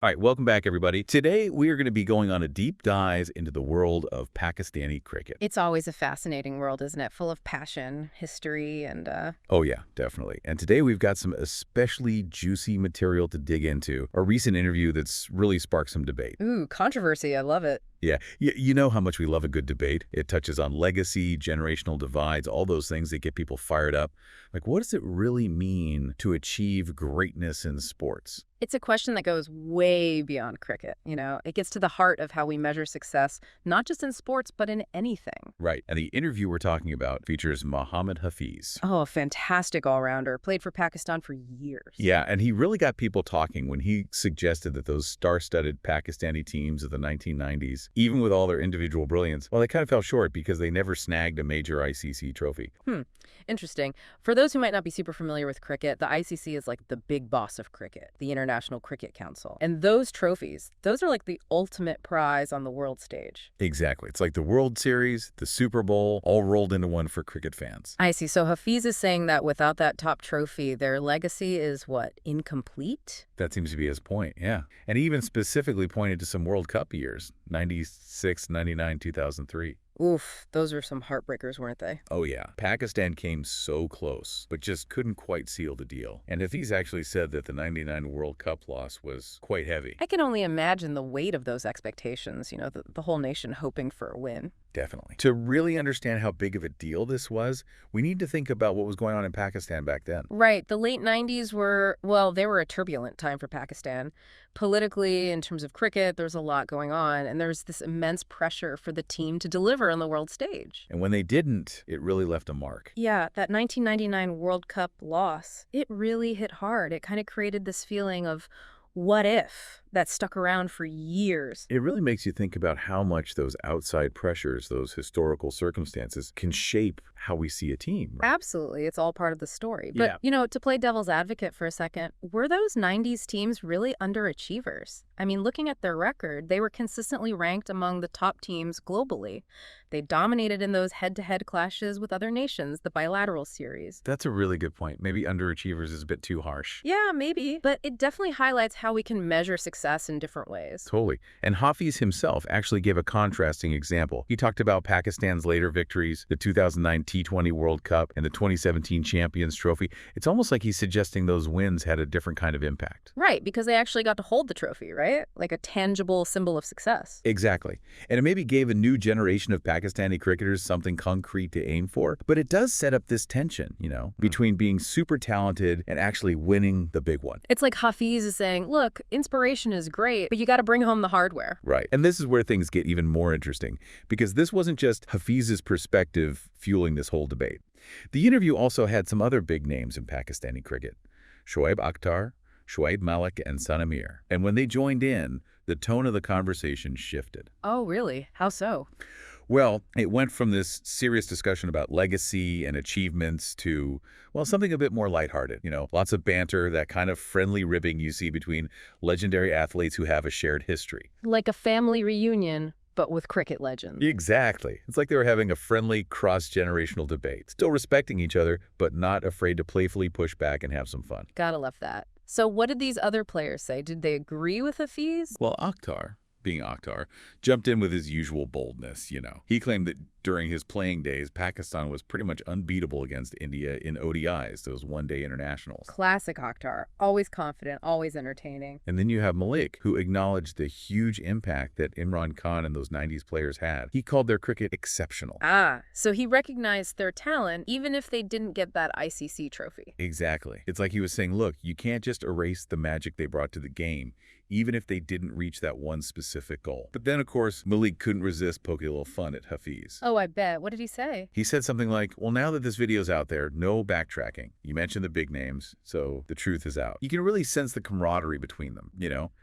All right, welcome back, everybody. Today, we are going to be going on a deep dive into the world of Pakistani cricket. It's always a fascinating world, isn't it? Full of passion, history, and Oh, yeah, definitely. And today, we've got some especially juicy material to dig into. A recent interview that's really sparked some debate. ooh, controversy. I love it. Yeah, you know how much we love a good debate. It touches on legacy, generational divides, all those things that get people fired up. Like, what does it really mean to achieve greatness in sports? It's a question that goes way beyond cricket, It gets to the heart of how we measure success, not just in sports, but in anything. Right. And the interview we're talking about features Mohammad Hafiz. Oh, a fantastic all-rounder. Played for Pakistan for years. Yeah, and he really got people talking when he suggested that those star-studded Pakistani teams of the 1990s, even with all their individual brilliance, well, they kind of fell short because they never snagged a major ICC trophy. Interesting. For those who might not be super familiar with cricket, the ICC is like the big boss of cricket, the International Cricket Council. And those trophies, those are like the ultimate prize on the world stage. Exactly. It's like the World Series, the Super Bowl, all rolled into one for cricket fans. I see. So Hafiz is saying that without that top trophy, their legacy is what? Incomplete? That seems to be his point, yeah. And he even specifically pointed to some World Cup years, 96, 99, 2003. Oof, those were some heartbreakers, weren't they? Oh yeah, Pakistan came so close, but just couldn't quite seal the deal. And Hafiz actually said that the 99 World Cup loss was quite heavy. I can only imagine the weight of those expectations, the whole nation hoping for a win. Definitely. To really understand how big of a deal this was, we need to think about what was going on in Pakistan back then. Right. The late 90s were, well, they were a turbulent time for Pakistan. Politically, in terms of cricket, there's a lot going on, and there's this immense pressure for the team to deliver on the world stage. And when they didn't, it really left a mark. Yeah, that 1999 World Cup loss, it really hit hard. It kind of created this feeling of what if that stuck around for years. It really makes you think about how much those outside pressures, those historical circumstances, can shape how we see a team. Right? Absolutely. It's all part of the story. Yeah. But, to play devil's advocate for a second, were those 90s teams really underachievers? I mean, looking at their record, they were consistently ranked among the top teams globally. They dominated in those head-to-head clashes with other nations, the bilateral series. That's a really good point. Maybe underachievers is a bit too harsh. Yeah, maybe. But it definitely highlights how we can measure success in different ways. Totally. And Hafiz himself actually gave a contrasting example. He talked about Pakistan's later victories, the 2009 T20 World Cup and the 2017 Champions Trophy. It's almost like he's suggesting those wins had a different kind of impact. Right, because they actually got to hold the trophy, right? Like a tangible symbol of success. Exactly. And it maybe gave a new generation of Pakistani cricketers something concrete to aim for. But it does set up this tension, between being super talented and actually winning the big one. It's like Hafiz is saying, look, inspiration is great, but you got to bring home the hardware. Right. And this is where things get even more interesting, because this wasn't just Hafiz's perspective fueling this whole debate. The interview also had some other big names in Pakistani cricket: Shoaib Akhtar, Shoaib Malik, and Sanamir. And when they joined in, the tone of the conversation shifted. Oh, really? How so? Well, it went from this serious discussion about legacy and achievements to, well, something a bit more lighthearted. Lots of banter, that kind of friendly ribbing you see between legendary athletes who have a shared history. Like a family reunion, but with cricket legends. Exactly. It's like they were having a friendly cross-generational debate, still respecting each other, but not afraid to playfully push back and have some fun. Gotta love that. So what did these other players say? Did they agree with Hafiz? Well, Akhtar, being Akhtar, jumped in with his usual boldness. He claimed that during his playing days, Pakistan was pretty much unbeatable against India in ODIs, those one-day internationals. Classic Akhtar. Always confident, always entertaining. And then you have Malik, who acknowledged the huge impact that Imran Khan and those 90s players had. He called their cricket exceptional. Ah, so he recognized their talent even if they didn't get that ICC trophy. Exactly. It's like he was saying, look, you can't just erase the magic they brought to the game, even if they didn't reach that one specific goal. But then, of course, Malik couldn't resist poking a little fun at Hafiz. Oh, I bet. What did he say? He said something like, well, now that this video's out there, no backtracking. You mentioned the big names, so the truth is out. You can really sense the camaraderie between them,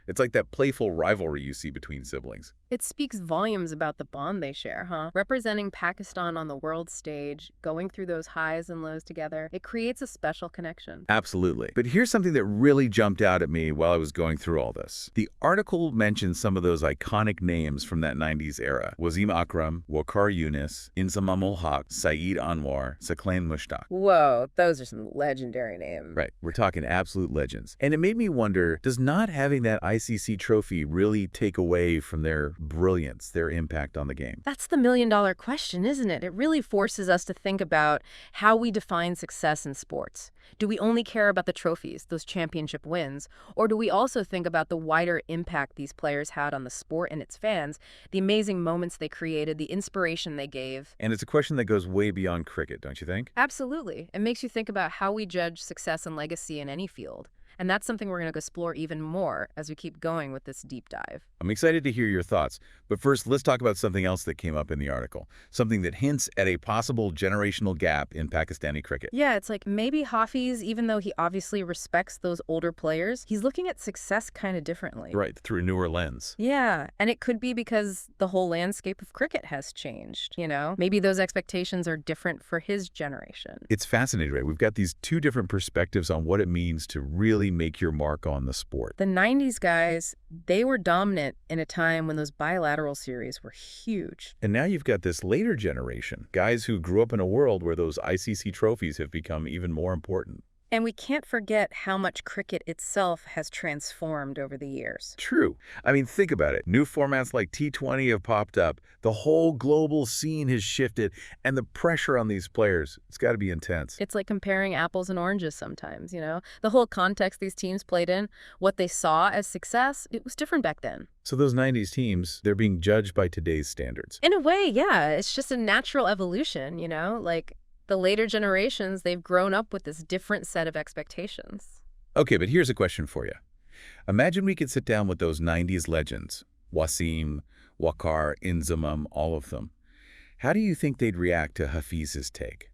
It's like that playful rivalry you see between siblings. It speaks volumes about the bond they share, huh? Representing Pakistan on the world stage, going through those highs and lows together, it creates a special connection. Absolutely. But here's something that really jumped out at me while I was going through all this. The article mentioned some of those iconic names from that 90s era. Wasim Akram, Waqar Younis, Inzamam ul Haq, Saeed Anwar, Saqlain Mushtaq. Whoa, those are some legendary names. Right, we're talking absolute legends. And it made me wonder, does not having that ICC trophy really take away from their brilliance, their impact on the game? That's the million-dollar question, isn't it? It really forces us to think about how we define success in sports. Do we only care about the trophies, those championship wins, or do we also think about the wider impact these players had on the sport and its fans, the amazing moments they created, the inspiration they gave? And it's a question that goes way beyond cricket, don't you think? Absolutely. It makes you think about how we judge success and legacy in any field. And that's something we're going to explore even more as we keep going with this deep dive. I'm excited to hear your thoughts, but first let's talk about something else that came up in the article, something that hints at a possible generational gap in Pakistani cricket. Yeah, it's like maybe Hafiz, even though he obviously respects those older players, he's looking at success kind of differently. Right, through a newer lens. Yeah, and it could be because the whole landscape of cricket has changed, you know? Maybe those expectations are different for his generation. It's fascinating, right? We've got these two different perspectives on what it means to really make your mark on the sport. The 90s guys, they were dominant in a time when those bilateral series were huge. And now you've got this later generation, guys who grew up in a world where those ICC trophies have become even more important. And we can't forget how much cricket itself has transformed over the years. True. I mean, think about it. New formats like T20 have popped up. The whole global scene has shifted, and the pressure on these players, it's got to be intense. It's like comparing apples and oranges sometimes, you know? The whole context these teams played in, what they saw as success, it was different back then. So those 90s teams, they're being judged by today's standards. In a way, yeah. It's just a natural evolution, you know? Like, the later generations, they've grown up with this different set of expectations. Okay, but here's a question for you. Imagine we could sit down with those 90s legends, Wasim, Waqar, Inzamam, all of them. How do you think they'd react to Hafiz's take?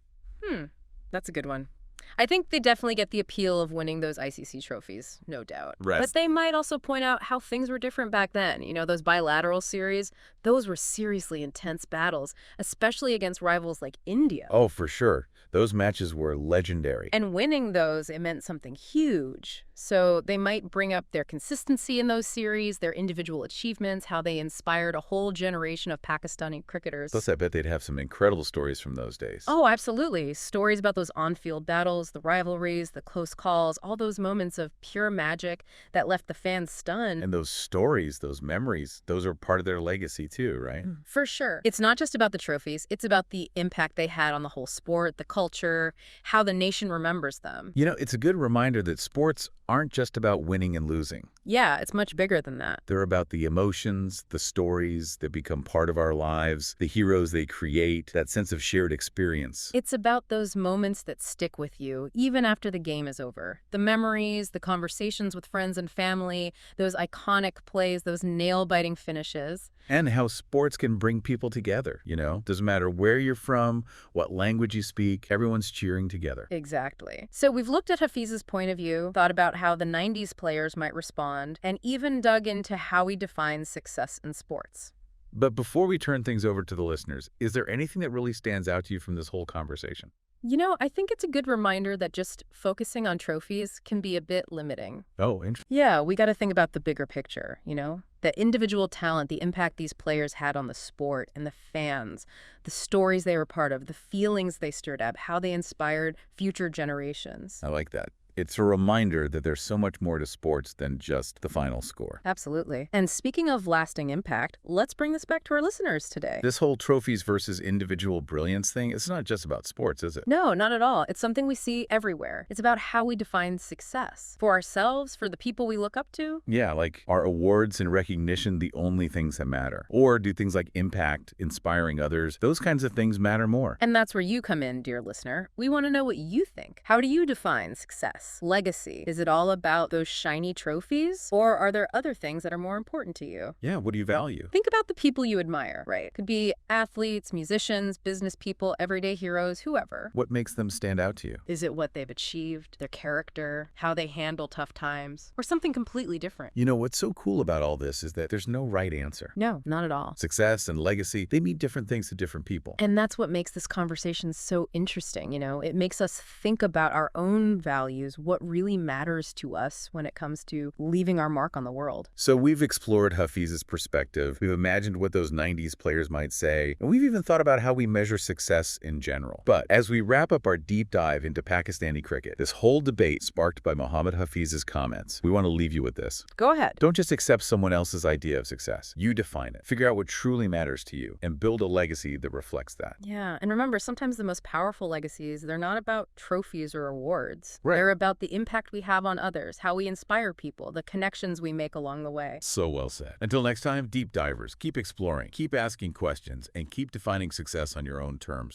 That's a good one. I think they definitely get the appeal of winning those ICC trophies, no doubt. Right. But they might also point out how things were different back then. You know, those bilateral series, those were seriously intense battles, especially against rivals like India. Oh, for sure. Those matches were legendary. And winning those, it meant something huge. So they might bring up their consistency in those series, their individual achievements, how they inspired a whole generation of Pakistani cricketers. Plus, I bet they'd have some incredible stories from those days. Oh, absolutely. Stories about those on-field battles, the rivalries, the close calls, all those moments of pure magic that left the fans stunned. And those stories, those memories, those are part of their legacy too, right? For sure. It's not just about the trophies. It's about the impact they had on the whole sport, the culture, how the nation remembers them. You know, it's a good reminder that sports aren't just about winning and losing. Yeah, it's much bigger than that. They're about the emotions, the stories that become part of our lives, the heroes they create, that sense of shared experience. It's about those moments that stick with you, even after the game is over. The memories, the conversations with friends and family, those iconic plays, those nail-biting finishes. And how sports can bring people together, you know? Doesn't matter where you're from, what language you speak, everyone's cheering together. Exactly. So we've looked at Hafiz's point of view, thought about how the 90s players might respond, and even dug into how he defines success in sports. But before we turn things over to the listeners, is there anything that really stands out to you from this whole conversation? You know, I think it's a good reminder that just focusing on trophies can be a bit limiting. Oh, interesting. Yeah, we got to think about the bigger picture, you know? The individual talent, the impact these players had on the sport and the fans, the stories they were part of, the feelings they stirred up, how they inspired future generations. I like that. It's a reminder that there's so much more to sports than just the final score. Absolutely. And speaking of lasting impact, let's bring this back to our listeners today. This whole trophies versus individual brilliance thing, it's not just about sports, is it? No, not at all. It's something we see everywhere. It's about how we define success. For ourselves, for the people we look up to. Yeah, like are awards and recognition the only things that matter? Or do things like impact, inspiring others, those kinds of things matter more? And that's where you come in, dear listener. We want to know what you think. How do you define success? success, legacy? Is it all about those shiny trophies? Or are there other things that are more important to you? Yeah, what do you value? Think about the people you admire, right? Could be athletes, musicians, business people, everyday heroes, whoever. What makes them stand out to you? Is it what they've achieved, their character, how they handle tough times, or something completely different? You know, what's so cool about all this is that there's no right answer. No, not at all. Success and legacy, they mean different things to different people. And that's what makes this conversation so interesting, It makes us think about our own values, what really matters to us when it comes to leaving our mark on the world. So we've explored Hafiz's perspective, we've imagined what those 90s players might say, and we've even thought about how we measure success in general. But as we wrap up our deep dive into Pakistani cricket, this whole debate sparked by Mohammad Hafiz's comments, we want to leave you with this. Go ahead. Don't just accept someone else's idea of success. You define it. Figure out what truly matters to you and build a legacy that reflects that. Yeah, and remember, sometimes the most powerful legacies, they're not about trophies or awards. Right. They're about the impact we have on others, how we inspire people, the connections we make along the way. So well said. Until next time, deep divers, keep exploring, keep asking questions, and keep defining success on your own terms.